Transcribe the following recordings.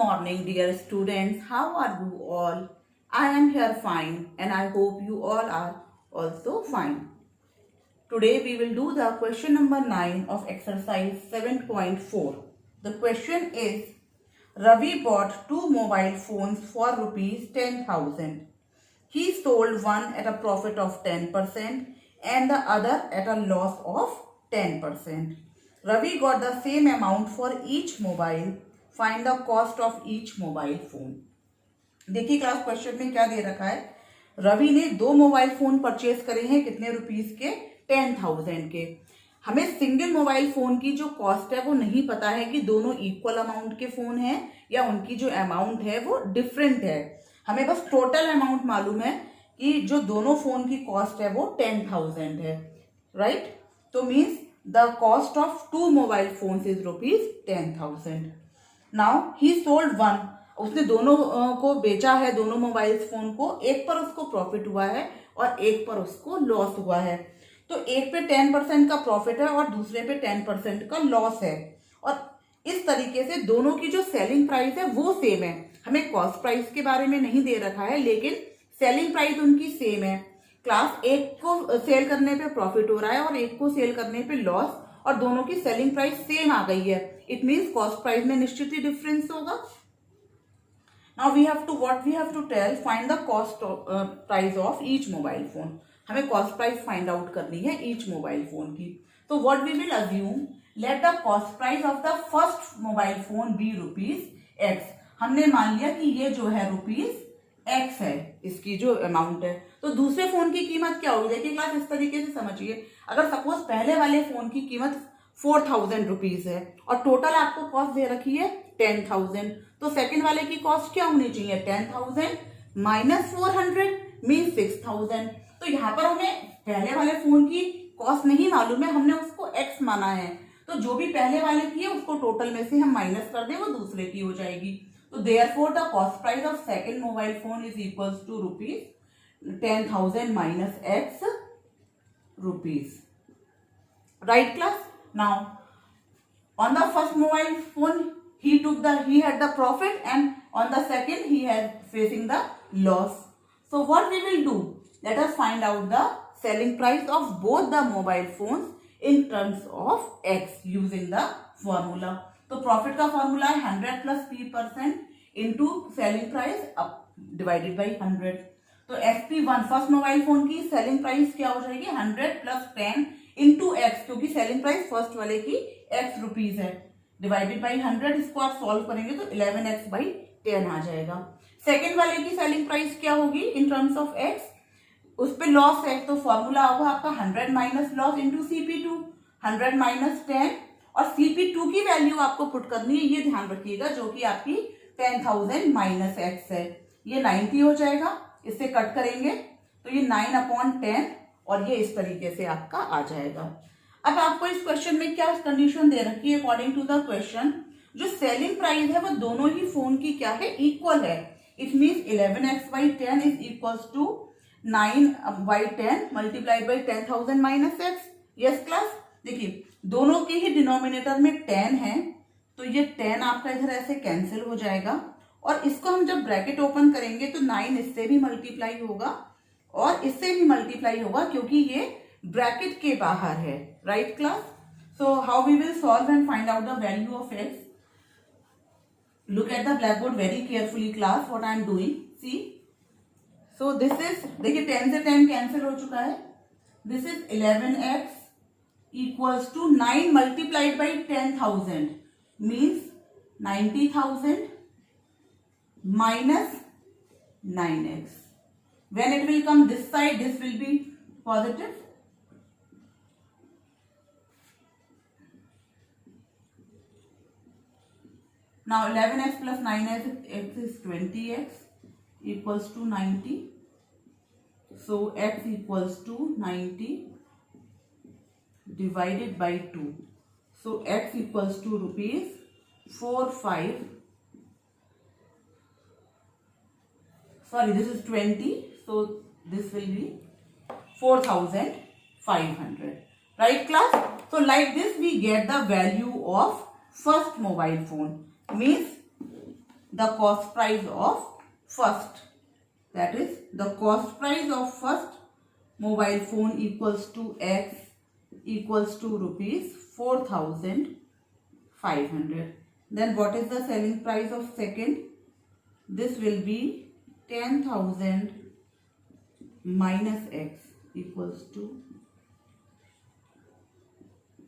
morning, dear students. How are you all? I am here fine and I hope you all are also fine. Today we will do the question number 9 of exercise 7.4. The question is, Ravi bought two mobile phones for rupees 10,000. He sold one at a profit of 10% and the other at a loss of 10%. Ravi got the same amount for each mobile. Find the cost of each mobile phone. देखिए class question में क्या दे रखा है. रवि ने दो mobile phone purchase करे हैं कितने रुपीस के, 10,000 के. हमें सिंगल मोबाइल फोन की जो कॉस्ट है वो नहीं पता है कि दोनों इक्वल अमाउंट के फोन हैं या उनकी जो अमाउंट है वो डिफरेंट है. हमें बस टोटल अमाउंट मालूम है कि जो दोनों फोन की कॉस्ट है वो 10,000 है, राइट. तो means the cost of two mobile phones is rupees 10,000. Now he sold one. उसने दोनों को बेचा है, दोनों मोबाइल फोन को. एक पर उसको प्रॉफिट हुआ है और एक पर उसको लॉस हुआ है. तो एक पे 10% का प्रॉफिट है और दूसरे पे 10% का लॉस है. और इस तरीके से दोनों की जो सेलिंग प्राइस है वो सेम है. हमें कॉस्ट प्राइस के बारे में नहीं दे रखा है लेकिन सेलिंग प्राइस उनकी सेम है. क्लास एक को सेल करने पे प्रॉफिट हो रहा है और एक को सेल करने पे लॉस, और दोनों की सेलिंग प्राइस सेम आ गई है. इट मीन्स कॉस्ट प्राइस में निश्चित ही डिफरेंस होगा. Now we have to tell find the cost price of each mobile phone. हमें कॉस्ट प्राइस फाइंड आउट करनी है ईच मोबाइल फोन की. तो what we will assume, let the cost price of the first mobile phone be rupees x. हमने मान लिया कि ये जो है रुपीज एक्स है, इसकी जो अमाउंट है. तो दूसरे फोन की कीमत क्या होगी, देखिए क्लास इस तरीके से समझिए. अगर सपोज पहले वाले फोन की कीमत 4,000 रुपीज है और टोटल आपको कॉस्ट दे रखी है 10,000, तो सेकंड वाले की कॉस्ट क्या होनी चाहिए, 10,000 माइनस 400 मीन 6,000. तो यहाँ पर हमें पहले वाले फोन की कॉस्ट नहीं मालूम है, हमने उसको एक्स माना है. तो जो भी पहले वाले की है उसको टोटल में से हम माइनस कर दें, वो दूसरे की हो जाएगी. तो therefore the cost price of second mobile phone is equals to rupees 10,000 minus x rupees. Right class. Now on the first mobile phone he had the profit and on the second he had facing the loss. So what we will do, let us find out the selling price of both the mobile phones in terms of x using the formula. तो profit का formula है 100 plus p% into selling price divided by 100. तो SP1 first mobile phone की selling price क्या हो जाएगी, 100 plus 10 into x, क्योंकि selling price first वाले की एक्स रुपीज है, डिवाइडेड बाई 100. इसको आप सॉल्व करेंगे तो 11x बाई 10 आ जाएगा. सेकेंड वाले की सेलिंग प्राइस क्या होगी इन टर्म्स ऑफ एक्स, उस पर लॉस है तो फॉर्मूला होगा आपका 100 minus loss into CP2, 100 minus 10, और CP2 की वैल्यू आपको पुट करनी है, ये ध्यान रखिएगा, जो कि आपकी 10,000 माइनस एक्स है. ये 90 हो जाएगा, इससे कट करेंगे तो ये 9/10 और ये इस तरीके से आपका आ जाएगा. अब आपको इस क्वेश्चन में क्या कंडीशन दे रखी है, अकॉर्डिंग टू द क्वेश्चन जो सेलिंग प्राइस है वो दोनों ही फोन की क्या है, इक्वल है. It means 11x by 10 is equals to 9/10 multiplied by 10,000 minus x. Yes class. देखिए दोनों के ही डिनोमिनेटर में 10 है तो ये 10 आपका इधर ऐसे कैंसिल हो जाएगा, और इसको हम जब ब्रैकेट ओपन करेंगे तो 9 इससे भी मल्टीप्लाई होगा और इससे भी मल्टीप्लाई होगा क्योंकि ये ब्रैकेट के बाहर है. Right class. So how we will solve and find out the value of x. Look at the black board very carefully class, what I am doing. See, so this is, देखिए 10 से 10 cancel हो चुका है. This is 11x equals to 9 multiplied by 10,000 means 90,000 minus 9x. When it will come this side, this will be positive. Now 11x plus 9x is 20x equals to 90. So x equals to 90 divided by 2. So x equals to rupees 45. Sorry, this is 20, so this will be 4,500. Right class? So like this we get the value of first mobile phone. Means the cost price of first. That is, the cost price of first mobile phone equals to X equals to rupees 4,500. Then what is the selling price of second? This will be 10,000 minus X equals to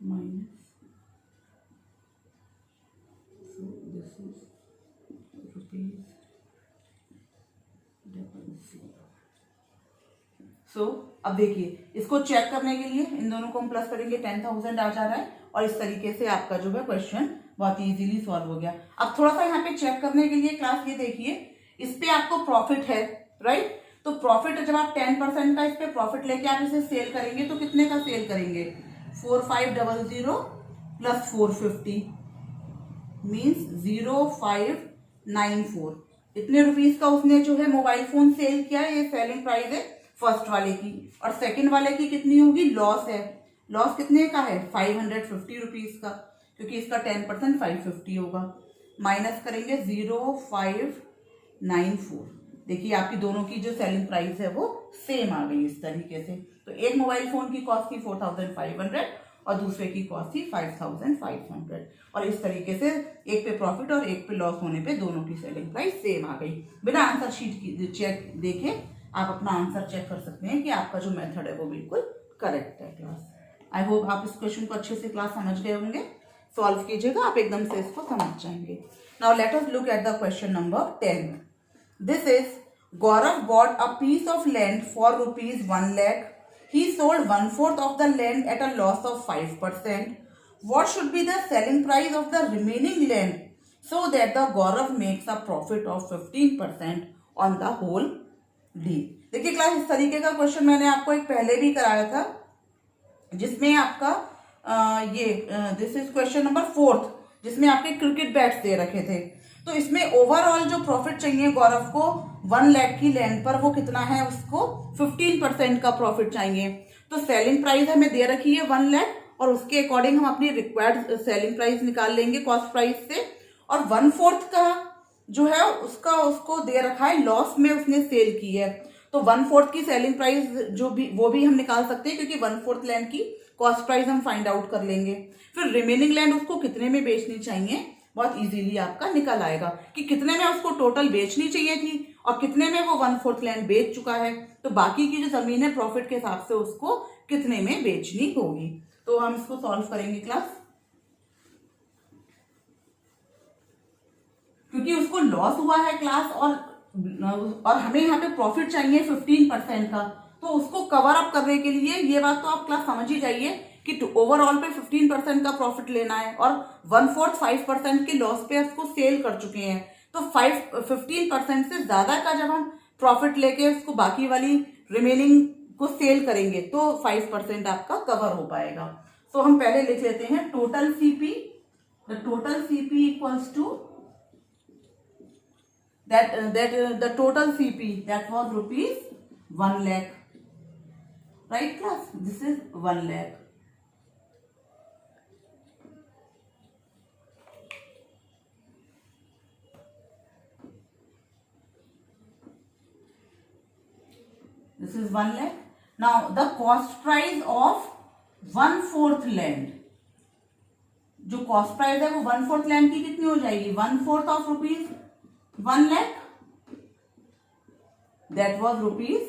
minus. So this is rupees 00. सो अब देखिए, इसको check करने के लिए इन दोनों को हम plus करेंगे, 10,000 आ जा रहा है और इस तरीके से आपका जो है क्वेश्चन बहुत इजीली सॉल्व हो गया। अब थोड़ा सा यहाँ पे चेक करने के लिए क्लास ये देखिए, इस पे आपको प्रॉफिट है, राइट। तो प्रॉफिट जब आप 10% का इस पे प्रॉफिट लेके आप इसे सेल करेंगे तो कितने का सेल करेंगे? 4500 प्लस 450 मीन्स 0594। इतने रुपीज का उसने जो है मोबाइल फोन सेल किया है, ये सेलिंग प्राइस है फर्स्ट वाले की। और सेकंड वाले की कितनी होगी? लॉस है। लॉस कितने का है? 550 रुपीज का, क्योंकि इसका 10% 550 होगा। माइनस करेंगे 0594। देखिए आपकी दोनों की जो सेलिंग प्राइस है वो सेम आ गई इस तरीके से। तो एक मोबाइल फोन की कॉस्ट थी 4500 और दूसरे की कॉस्ट थी 5500। और इस तरीके से एक पे प्रॉफिट और एक पे लॉस होने पे दोनों की सेलिंग प्राइस सेम आ गई। बिना आंसर शीट की चेक देखे आप अपना आंसर चेक कर सकते हैं कि आपका जो मेथड है वो बिल्कुल करेक्ट है क्लास। आई होप आप इस क्वेश्चन को अच्छे से क्लास समझ गए होंगे। सॉल्व कीजिएगा, आप एकदम से इसको समझ जाएंगे। Now let us look at the question number 10। This is Gaurav bought a piece of land for rupees 1 lakh. He sold 1/4 of the land at a loss of 5%. What should be the selling price of the remaining land so that the Gaurav makes a profit of 15% on the whole deal? देखिए class, इस तरीके का question मैंने आपको एक पहले भी कराया था, जिसमें आपका दिस इज क्वेश्चन नंबर 4, जिसमें आपके क्रिकेट बैट्स दे रखे थे। तो इसमें ओवरऑल जो प्रॉफिट चाहिए गौरव को 1 लाख की लैंड पर, वो कितना है? उसको 15% का प्रॉफिट चाहिए। तो सेलिंग प्राइस हमें दे रखी है 1 लाख और उसके अकॉर्डिंग हम अपनी रिक्वायर्ड सेलिंग प्राइस निकाल लेंगे कॉस्ट प्राइस से। और 1/4 का जो है उसको दे रखा है लॉस में उसने सेल की है। तो 1/4 की सेलिंग प्राइस जो भी वो भी हम निकाल सकते हैं, क्योंकि 1/4 लैंड की कॉस्ट प्राइस हम फाइंड आउट कर लेंगे। फिर रिमेनिंग लैंड उसको कितने में बेचनी चाहिए, बहुत इजीली आपका निकल आएगा कि कितने में उसको टोटल बेचनी चाहिए थी और कितने में वो 1/4 लैंड बेच चुका है। तो बाकी की जो जमीन है प्रॉफिट के हिसाब से उसको कितने में बेचनी होगी। तो हम इसको सॉल्व करेंगे क्लास, क्योंकि उसको लॉस हुआ है क्लास और हमें यहाँ पे प्रॉफिट चाहिए 15% का। तो उसको कवर अप करने के लिए ये बात तो आप क्लास समझ ही जाइए कि ओवरऑल पे 15% का प्रॉफिट लेना है और 1/4 5% के लॉस पे उसको सेल कर चुके हैं। तो 15% से ज्यादा का जब हम प्रॉफिट लेके उसको बाकी वाली रिमेनिंग को सेल करेंगे तो 5% आपका कवर हो पाएगा। तो हम पहले लिख लेते हैं total CP. The total CP equals to the total CP that was rupees 1 lakh, right class? This is 1 lakh. This is 1 lakh. Now the cost price of 1/4 land, जो कॉस्ट प्राइस है वो 1/4 लैंड की कितनी हो जाएगी? 1/4 of rupees 1 lakh, that was rupees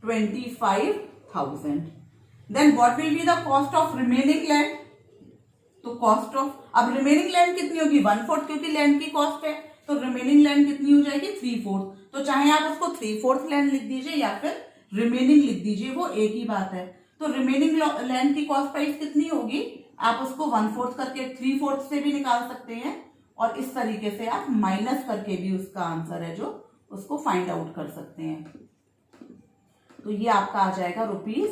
25,000. Then what will be the cost of remaining land? तो cost of, अब remaining land कितनी होगी? 1/4, क्योंकि लैंड की कॉस्ट है तो रिमेनिंग लैंड कितनी हो जाएगी? 3/4। तो चाहे आप उसको 3/4 लैंड लिख दीजिए या फिर रिमेनिंग लिख दीजिए, वो एक ही बात है। तो रिमेनिंग लैंड की कॉस्ट प्राइस कितनी होगी? आप उसको 1/4 करके 3/4 से भी निकाल सकते हैं और इस तरीके से आप माइनस करके भी उसका आंसर है जो उसको फाइंड आउट कर सकते हैं। तो ये आपका आ जाएगा रुपीज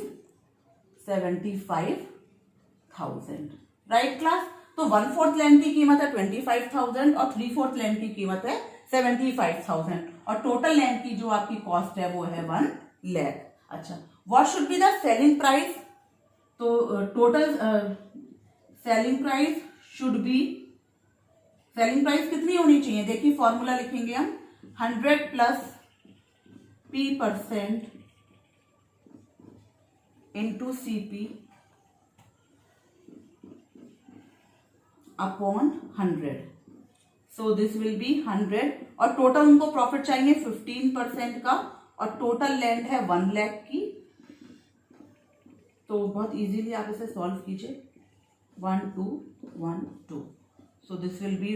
75,000, राइट क्लास? तो 1/4 लैंड की कीमत है 25,000 और 3/4 लैंड की कीमत है 75,000 और टोटल लैंड की जो आपकी कॉस्ट है वो है 1 lakh। अच्छा, what should be the selling price? तो total selling price should be selling price कितनी होनी चाहिए, देखिए फॉर्मूला लिखेंगे हम 100 plus P% into CP upon 100. So this will be 100 और टोटल उनको प्रॉफिट चाहिए 15% का और टोटल लैंड है 1 लाख की. तो बहुत इजीली आप इसे सॉल्व कीजिए. 1 2 1 2. सो दिस विल बी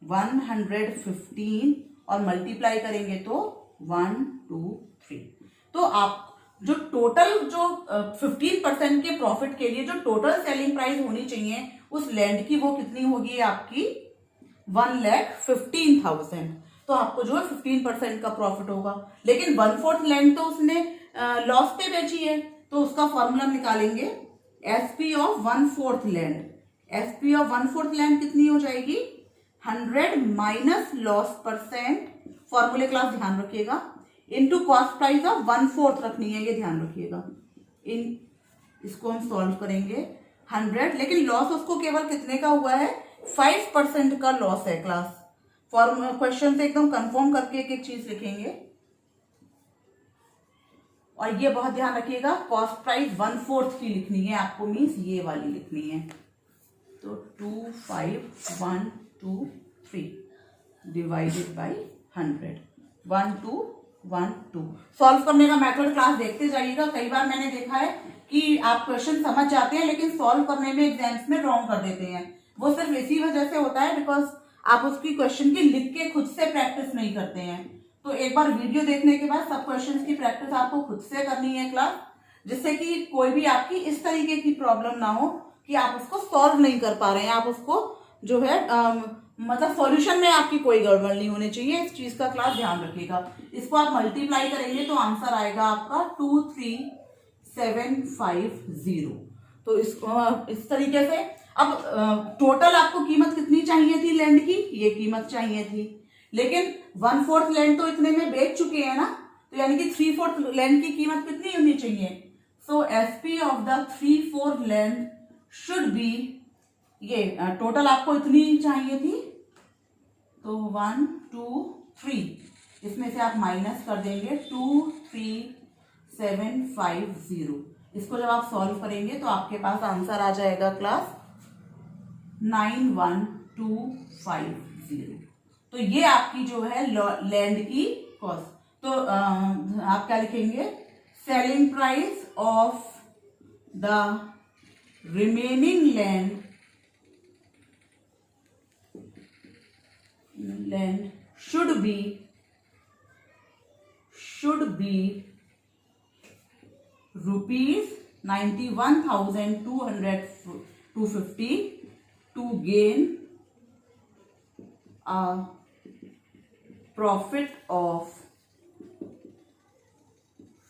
₹115 और मल्टीप्लाई करेंगे तो 1 2 3. तो आप जो टोटल जो 15% के प्रॉफिट के लिए जो टोटल सेलिंग प्राइस होनी चाहिए उस लैंड की वो कितनी होगी आपकी 1,15,000. तो आपको जो है 15% का प्रॉफिट होगा. लेकिन 1/4 लैंड तो उसने लॉस पे बेची है तो उसका फॉर्मूला निकालेंगे SP of 1/4 land. SP of 1/4 land कितनी हो जाएगी 100 माइनस लॉस %. फॉर्मूले क्लास ध्यान रखिएगा. इनटू कॉस्ट प्राइस ऑफ 1/4 रखनी है, ये ध्यान रखिएगा. इसको हम सॉल्व करेंगे 100. लेकिन लॉस उसको केवल कितने का हुआ है 5% का लॉस है क्लास. क्वेश्चन से एकदम कंफर्म करके एक एक चीज लिखेंगे. और ये बहुत ध्यान रखिएगा कॉस्ट प्राइस 1/4 की लिखनी है आपको, मीन्स ये वाली लिखनी है. तो 25,123 डिवाइडेड बाई 100. 1 2 1 2. सॉल्व करने का मेथड क्लास देखते जाइएगा. कई बार मैंने देखा है कि आप क्वेश्चन समझ जाते हैं लेकिन सॉल्व करने में एग्जाम्स में रॉन्ग कर देते हैं. वो सिर्फ इसी वजह से होता है बिकॉज आप उसकी क्वेश्चन की लिख के खुद से प्रैक्टिस नहीं करते हैं. तो एक बार वीडियो देखने के बाद सब क्वेश्चंस की प्रैक्टिस आपको खुद से करनी है क्लास, जिससे कि कोई भी आपकी इस तरीके की प्रॉब्लम ना हो कि आप उसको सॉल्व नहीं कर पा रहे हैं. आप उसको जो है मतलब सॉल्यूशन में आपकी कोई गड़बड़ नहीं होनी चाहिए. इस चीज का क्लास ध्यान रखिएगा. इसको आप मल्टीप्लाई करेंगे तो आंसर आएगा आपका 23,750. तो इसको इस तरीके से अब टोटल आपको कीमत कितनी चाहिए थी लैंड की, ये कीमत चाहिए थी. लेकिन 1/4 लैंड तो इतने में बेच चुके हैं ना, तो यानी कि 3/4 लैंड की कीमत कितनी होनी चाहिए. सो SP of the 3/4 land should be, ये टोटल आपको इतनी चाहिए थी तो 1 2 3 इसमें से आप माइनस कर देंगे 23,750. इसको जब आप सॉल्व करेंगे तो आपके पास आंसर आ जाएगा क्लास 91,250. तो ये आपकी जो है लैंड की कॉस्ट. तो आप क्या लिखेंगे selling price of the remaining land should be ₹91,250 to gain a profit of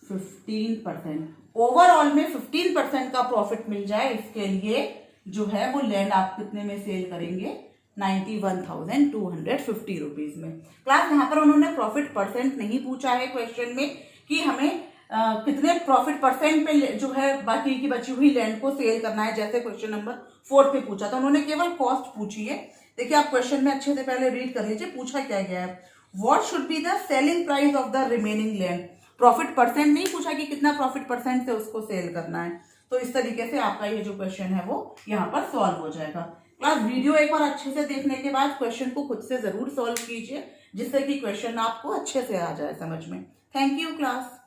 15%. Overall में 15% का प्रॉफिट मिल जाए, इसके लिए जो है वो लैंड आप कितने में सेल करेंगे 91,250 रुपीज में. क्लास यहाँ पर उन्होंने प्रॉफिट परसेंट नहीं पूछा है क्वेश्चन में कि हमें कितने प्रॉफिट परसेंट पे जो है बाकी की बची हुई लैंड को सेल करना है, जैसे क्वेश्चन नंबर 4 पे पूछा था. उन्होंने केवल कॉस्ट पूछी है. देखिए आप क्वेश्चन में अच्छे से पहले रीड कर लीजिए पूछा क्या गया है. What should be the selling price of the remaining land. Profit percent नहीं पूछा कि कितना प्रॉफिट परसेंट से उसको सेल करना है. तो इस तरीके से आपका ये जो क्वेश्चन है वो यहाँ पर सॉल्व हो जाएगा. क्लास वीडियो एक बार अच्छे से देखने के बाद क्वेश्चन को खुद से जरूर सॉल्व कीजिए, जिससे कि क्वेश्चन आपको अच्छे से आ जाए समझ में. Thank you class.